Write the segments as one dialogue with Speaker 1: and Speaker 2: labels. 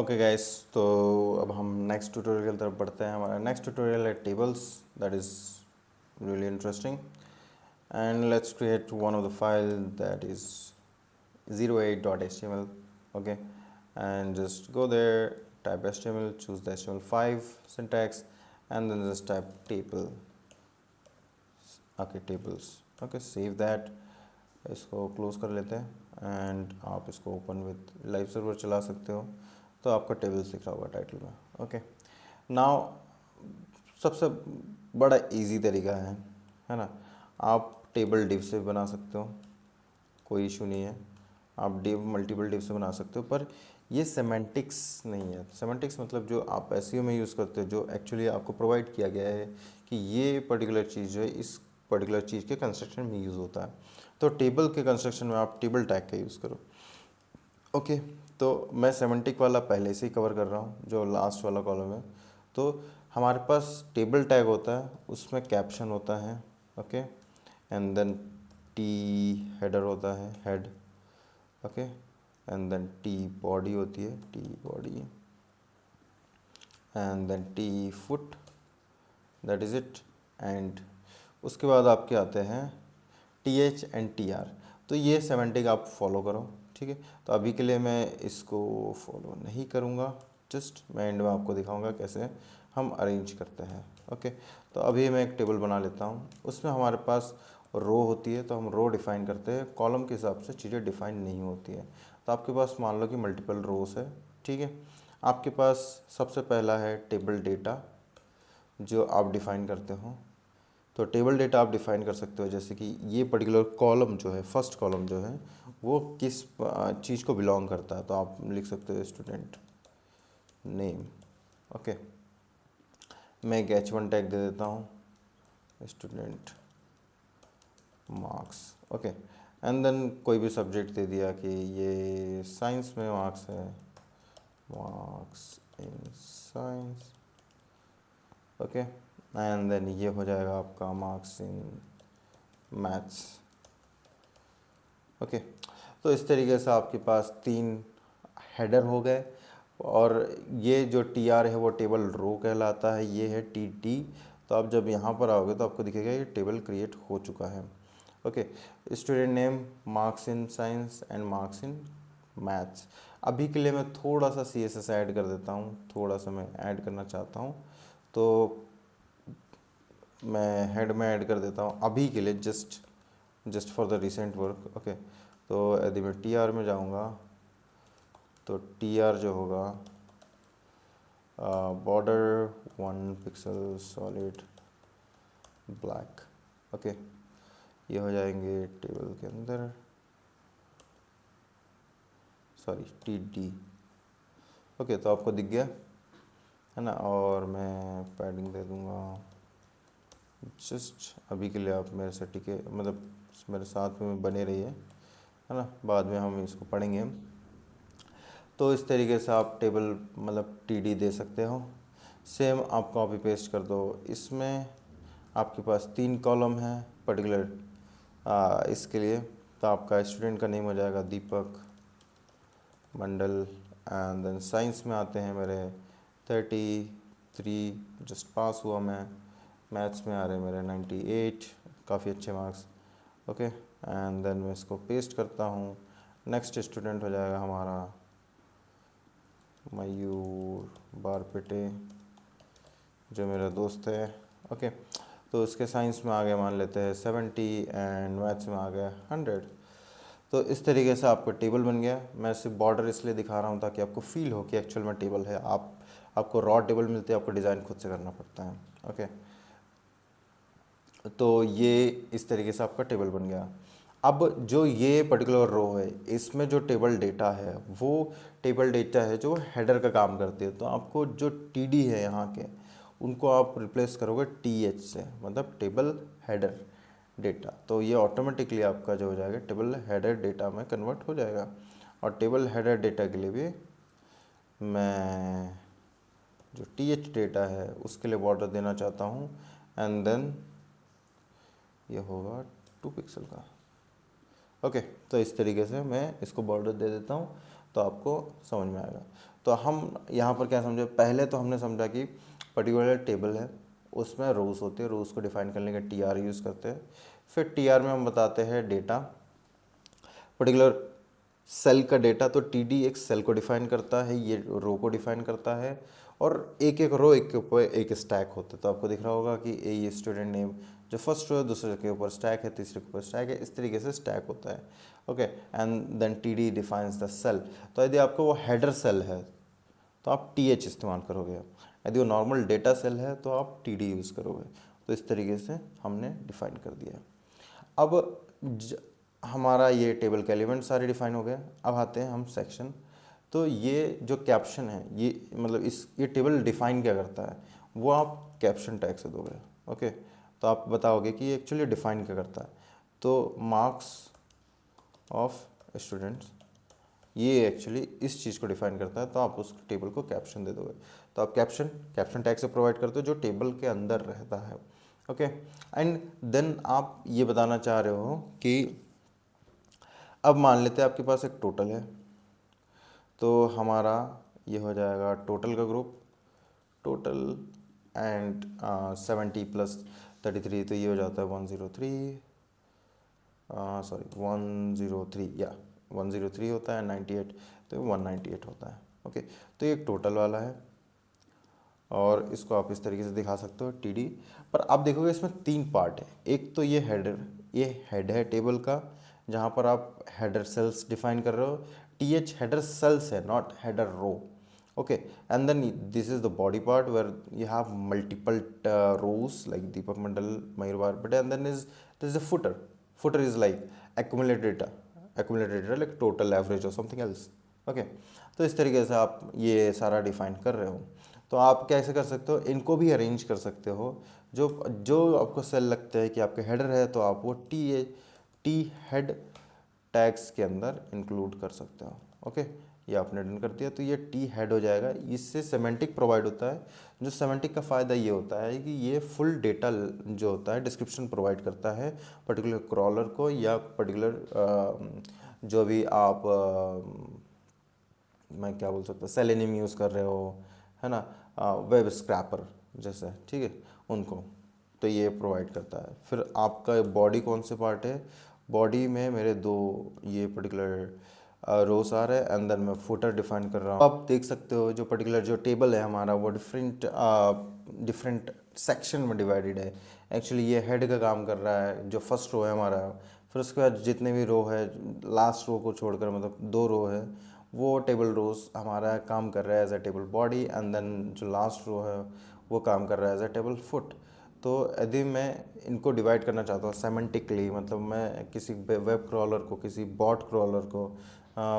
Speaker 1: Okay guys, तो अब हम नेक्स्ट ट्यूटोरियल की तरफ बढ़ते हैं। हमारा नेक्स्ट ट्यूटोरियल है tables, that is really interesting. And let's create one of the file that is 08.html. Okay, and just go there, type HTML, choose the HTML5 syntax, and then just type table. Okay, tables. Okay, save that. इसको close कर लेते हैं and आप इसको open with live server चला सकते हो, तो आपका टेबल्स दिख रहा होगा टाइटल में। ओके, नाउ सबसे बड़ा इजी तरीका है ना, आप टेबल डिव से बना सकते हो, कोई इशू नहीं है। आप डिव मल्टीपल डिव से बना सकते हो, पर ये सेमेंटिक्स नहीं है। सेमेंटिक्स मतलब जो आप एसईओ में यूज़ करते हो, जो एक्चुअली आपको प्रोवाइड किया गया है कि ये पर्टिकुलर चीज़ जो है इस पर्टिकुलर चीज़ के कंस्ट्रक्शन में यूज़ होता है। तो टेबल के कंस्ट्रक्शन में आप टेबल टैग का यूज़ करो। ओके, तो मैं सेमेंटिक वाला पहले से ही कवर कर रहा हूँ, जो लास्ट वाला कॉलम है। तो हमारे पास टेबल टैग होता है, उसमें कैप्शन होता है। Okay, and then T header होता है, head. Okay, and then T body होती है, T body, and then T foot, that is it. And उसके बाद आपके आते हैं T H and T R. तो ये सेमेंटिक आप फॉलो करो, ठीक है। तो अभी के लिए मैं इसको फॉलो नहीं करूँगा, जस्ट मैं एंड में आपको दिखाऊंगा कैसे हम अरेंज करते हैं। ओके, तो अभी मैं एक टेबल बना लेता हूँ। उसमें हमारे पास रो होती है, तो हम रो डिफ़ाइन करते हैं। कॉलम के हिसाब से चीज़ें डिफ़ाइन नहीं होती हैं। तो आपके पास मान लो कि मल्टीपल रोज है, ठीक है। आपके पास सबसे पहला है टेबल डेटा, जो आप डिफ़ाइन करते हो। तो टेबल डेटा आप डिफ़ाइन कर सकते हो, जैसे कि ये पर्टिकुलर कॉलम जो है, फर्स्ट कॉलम जो है, वो किस चीज़ को बिलोंग करता है। तो आप लिख सकते हो स्टूडेंट नेम। ओके, मैं एक H1 टैग दे देता हूँ, student marks. Okay, and then कोई भी सब्जेक्ट दे दिया कि ये साइंस में मार्क्स है, marks in science. Okay, and then ये हो जाएगा आपका मार्क्स इन मैथ्स। ओके, तो इस तरीके से आपके पास 3 हेडर हो गए। और ये जो टी आर है वो टेबल रो कहलाता है, ये है टी टी। तो आप जब यहाँ पर आओगे तो आपको दिखेगा ये टेबल क्रिएट हो चुका है। Okay, student name, marks in science and marks in maths. अभी के लिए मैं थोड़ा सा सी एस एस ऐड कर देता हूँ, थोड़ा सा मैं ऐड करना चाहता हूँ, तो मैं हेड में ऐड कर देता हूँ अभी के लिए, just for the recent work. Okay, तो यदि मैं टी आर में जाऊँगा तो टी आर जो होगा border 1 pixel solid black. Okay, ये हो जाएंगे टेबल के अंदर, सॉरी टी डी। ओके, तो आपको दिख गया है ना। और मैं पैडिंग दे दूँगा, जस्ट अभी के लिए आप मेरे से टिके, मतलब मेरे साथ में बने रहिए, है ना। बाद में हम इसको पढ़ेंगे। तो इस तरीके से आप टेबल मतलब टीडी दे सकते हो। सेम आप कॉपी पेस्ट कर दो। इसमें आपके पास 3 कॉलम हैं पर्टिकुलर इसके लिए। तो आपका स्टूडेंट का नेम हो जाएगा दीपक मंडल, एंड देन साइंस में आते हैं मेरे 33, जस्ट पास हुआ मैं। मैथ्स में आ रहे हैं मेरे 98, काफ़ी अच्छे मार्क्स। ओके, एंड देन मैं इसको पेस्ट करता हूँ। नेक्स्ट स्टूडेंट हो जाएगा हमारा मयूर बारपेटे, जो मेरा दोस्त है। ओके, तो उसके साइंस में आ गए मान लेते हैं 70 एंड मैथ्स में आ गया 100। तो इस तरीके से आपका टेबल बन गया। मैं सिर्फ बॉर्डर इसलिए दिखा रहा हूँ ताकि आपको फील हो कि एक्चुअल में टेबल है। आपको रॉ टेबल मिलती है, आपको डिज़ाइन खुद से करना पड़ता है। ओके, तो ये इस तरीके से आपका टेबल बन गया। अब जो ये पर्टिकुलर रो है, इसमें जो टेबल डेटा है वो टेबल डेटा है जो हेडर का काम करती है। तो आपको जो टीडी है यहाँ के, उनको आप रिप्लेस करोगे टीएच से, मतलब टेबल हेडर डेटा। तो ये ऑटोमेटिकली आपका जो हो जाएगा टेबल हेडर डेटा में कन्वर्ट हो जाएगा। और टेबल हेडर डेटा के लिए भी मैं जो टीएच डेटा है उसके लिए बॉर्डर देना चाहता हूँ, एंड देन ये होगा 2 पिक्सल का। ओके, तो इस तरीके से मैं इसको बॉर्डर दे देता हूँ। तो आपको समझ में आएगा। तो हम यहाँ पर क्या समझे, पहले तो हमने समझा कि पर्टिकुलर टेबल है, उसमें रोज़ होती है, रोज़ को डिफाइन करने के टी आर यूज़ करते हैं। फिर टी आर में हम बताते हैं डेटा, पर्टिकुलर सेल का डेटा। तो टी डी एक सेल को डिफाइन करता है, ये रो को डिफाइन करता है, और एक एक रो एक के ऊपर एक स्टैक होता है। तो आपको दिख रहा होगा कि ये स्टूडेंट नेम जो फर्स्ट रो है, दूसरे के ऊपर स्टैक है, तीसरे के ऊपर स्टैक है, इस तरीके से स्टैक होता है। Okay, and then T D defines the cell. तो यदि आपको वो हेडर सेल है तो आप टी एच इस्तेमाल करोगे, यदि वो नॉर्मल डेटा सेल है तो आप टी डी यूज़ करोगे। तो इस तरीके से हमने डिफाइन कर दिया। अब हमारा ये टेबल के एलिमेंट सारे डिफाइन हो गए। अब आते हैं हम सेक्शन। तो ये जो कैप्शन है, ये मतलब ये टेबल डिफाइन क्या करता है, वो आप कैप्शन टैग से दोगे। ओके, तो आप बताओगे कि ये एक्चुअली डिफाइन क्या करता है। तो मार्क्स ऑफ स्टूडेंट्स, ये एक्चुअली इस चीज़ को डिफाइन करता है। तो आप उस टेबल को कैप्शन दे दोगे। तो आप कैप्शन टैग से प्रोवाइड करते हो जो टेबल के अंदर रहता है। ओके, एंड देन आप ये बताना चाह रहे हो कि अब मान लेते हैं आपके पास एक टोटल है, तो हमारा ये हो जाएगा टोटल का ग्रुप, टोटल एंड 70 प्लस 33, तो ये हो जाता है 103, सॉरी 103, या 103 होता है, 98 तो 198 होता है। ओके, तो ये एक टोटल वाला है, और इसको आप इस तरीके से दिखा सकते हो टी डी। पर आप देखोगे इसमें तीन पार्ट है। एक तो ये हेडर, ये हेड है टेबल का, जहाँ पर आप हेडर सेल्स डिफाइन कर रहे हो। टी एच हेडर सेल्स है, not header row. Okay, and then this is the body part where you have multiple rows like Deepak Mandal, Mayur Barbade, and then there is a footer. Footer is like accumulated data like total average or something else. Okay, तो इस तरीके से आप ये सारा define कर रहे हो। तो आप कैसे कर सकते हो, इनको भी अरेंज कर सकते हो। जो जो आपको सेल लगता है कि आपके हेडर है, तो आप वो टी हेड टैग्स के अंदर इंक्लूड कर सकते हो। ओके, ये आपने डन कर दिया, तो ये टी हेड हो जाएगा। इससे सेमेंटिक प्रोवाइड होता है। जो सेमेंटिक का फ़ायदा ये होता है कि ये फुल डेटा जो होता है डिस्क्रिप्शन प्रोवाइड करता है पर्टिकुलर क्रॉलर को, या पर्टिकुलर जो भी आप मैं क्या बोल सकता हूँ, सेलेनियम यूज़ कर रहे हो, है ना, वेब स्क्रैपर जैसे, ठीक है, उनको। तो ये प्रोवाइड करता है। फिर आपका बॉडी कौन से पार्ट है, बॉडी में मेरे दो ये पर्टिकुलर रोस आ रहे हैं, अंदर मैं फुटर डिफाइन कर रहा हूँ। आप देख सकते हो जो पर्टिकुलर जो टेबल है हमारा, वो डिफरेंट सेक्शन में डिवाइडेड है। एक्चुअली ये हेड का काम कर रहा है, जो फर्स्ट रो है हमारा। फिर उसके बाद जितने भी रो है, लास्ट रो को छोड़कर, मतलब दो रो है, वो टेबल रोज हमारा काम कर रहा है as a table body, and then जो लास्ट रो है वो काम कर रहा है एज अ टेबल फुट। तो यदि मैं इनको डिवाइड करना चाहता हूँ सेमेंटिकली, मतलब मैं किसी वेब क्रॉलर को, किसी बॉट क्रॉलर को,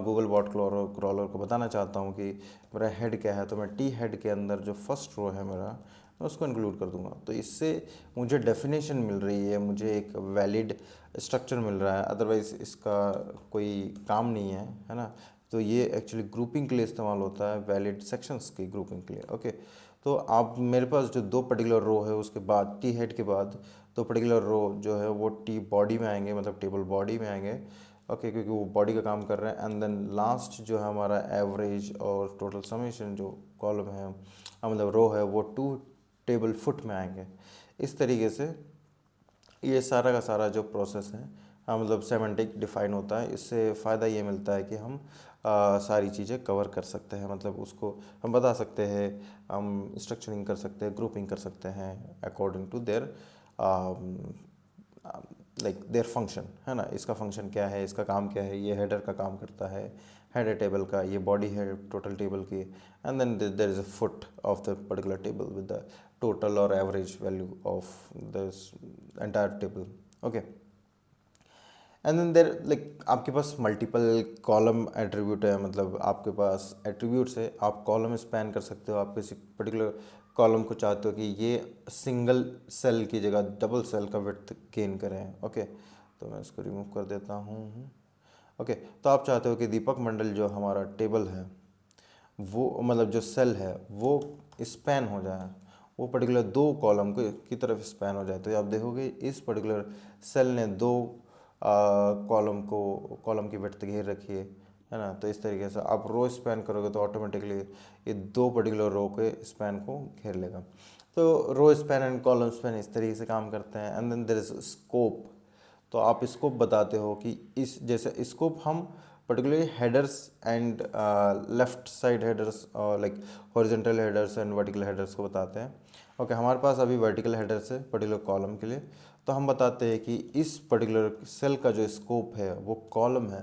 Speaker 1: गूगल बॉट क्रॉलर को बताना चाहता हूँ कि मेरा हेड क्या है, तो मैं टी हेड के अंदर जो फर्स्ट रो है मेरा, मैं उसको इंक्लूड कर दूंगा। तो इससे मुझे डेफिनेशन मिल रही है, मुझे एक वैलिड स्ट्रक्चर मिल रहा है, अदरवाइज़ इसका कोई काम नहीं है ना। तो ये एक्चुअली ग्रुपिंग के लिए इस्तेमाल होता है, वैलिड सेक्शंस की ग्रुपिंग के लिए। ओके, तो आप मेरे पास जो दो पर्टिकुलर रो है, उसके बाद टी हेड के बाद दो पर्टिकुलर रो जो है वो टी बॉडी में आएंगे, मतलब टेबल बॉडी में आएंगे। ओके, क्योंकि वो बॉडी का काम कर रहे हैं। एंड देन लास्ट जो है हमारा एवरेज और टोटल समेशन जो कॉलम है, मतलब रो है, वो टू टेबल फुट में आएंगे। इस तरीके से ये सारा का सारा जो प्रोसेस है, मतलब सेमेंटिक डिफाइन होता है। इससे फ़ायदा ये मिलता है कि हम सारी चीज़ें कवर कर सकते हैं, मतलब उसको हम बता सकते हैं, हम स्ट्रक्चरिंग कर सकते हैं, ग्रुपिंग कर सकते हैं according to their like their function, है ना। इसका फंक्शन क्या है, इसका काम क्या है, ये हेडर का काम करता है, हेडर टेबल का, ये बॉडी है टोटल टेबल की, and then there is a foot of the particular table with the total or average value of this entire table. Okay, and then there like आपके पास multiple column attribute है, मतलब आपके पास attributes है, आप column span कर सकते हो। आप किसी पर्टिकुलर कॉलम को चाहते हो कि ये सिंगल सेल की जगह डबल सेल का विड्थ गेन करें। ओके, तो मैं इसको रिमूव कर देता हूँ। ओके, तो आप चाहते हो कि दीपक मंडल जो हमारा टेबल है, वो मतलब जो सेल है वो स्पैन हो जाए, वो पर्टिकुलर दो कॉलम की तरफ स्पैन हो जाए। तो आप देखोगे इस पर्टिकुलर सेल ने दो कॉलम की विड्थ घेर रखी है, है ना। तो इस तरीके से आप रो स्पैन करोगे तो ऑटोमेटिकली ये दो पर्टिकुलर रो के स्पैन को घेर लेगा। तो row span and column span इस तरीके से काम करते हैं। And then there is scope. तो आप स्कोप बताते हो कि इस जैसे स्कोप हम particularly headers and left side headers और like horizontal headers and vertical headers को बताते हैं। ओके, हमारे पास अभी वर्टिकल हेडर्स है पर्टिकुलर कॉलम के लिए, तो हम बताते हैं कि इस पर्टिकुलर सेल का जो स्कोप है वो कॉलम है,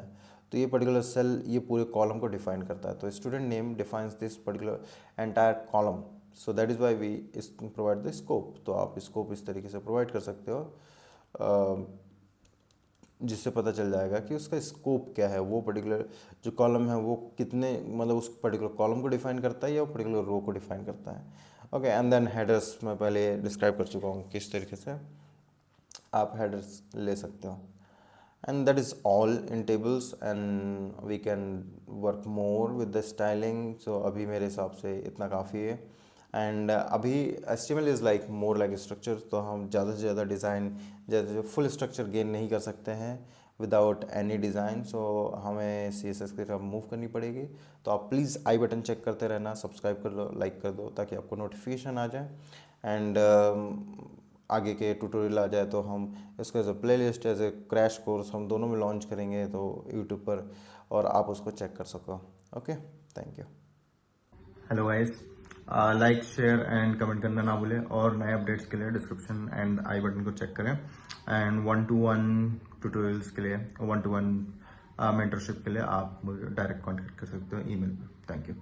Speaker 1: तो ये पर्टिकुलर सेल ये पूरे कॉलम को डिफाइन करता है। तो student name defines this particular entire column, so that is why we provide the scope. तो आप स्कोप इस तरीके से प्रोवाइड कर सकते हो जिससे पता चल जाएगा कि उसका स्कोप क्या है, वो पर्टिकुलर जो कॉलम है वो कितने मतलब उस पर्टिकुलर कॉलम को डिफाइन करता है या वो पर्टिकुलर रो को डिफाइन करता है। ओके, एंड देन हेडर्स मैं पहले डिस्क्राइब कर चुका हूँ किस तरीके से आप हेडर्स ले सकते हो। And that is all in tables and we can work more with the styling. So अभी मेरे हिसाब से इतना काफ़ी है। एंड अभी HTML is like more like structure, तो हम ज़्यादा से ज़्यादा डिज़ाइन जैसे फुल स्ट्रक्चर गेन नहीं कर सकते हैं विदाउट एनी डिज़ाइन। सो हमें CSS की तरफ मूव करनी पड़ेगी। तो आप प्लीज़ आई बटन चेक करते रहना, सब्सक्राइब कर लो, लाइक कर दो ताकि आपको नोटिफिकेशन आ जाए। एंड आगे के ट्यूटोरियल आ जाए तो हम इसको as a playlist as a crash course हम दोनों में लॉन्च करेंगे तो यूट्यूब पर, और आप उसको चेक कर सको। Okay, thank you. Hello guys, like share and comment करना ना भूलें, और नए अपडेट्स के लिए डिस्क्रिप्शन एंड आई बटन को चेक करें। एंड 1-to-1 ट्यूटोरियल्स के लिए, 1-to-1 मेंटरशिप के लिए आप मुझे डायरेक्ट कांटेक्ट कर सकते हो ईमेल पे। Thank you.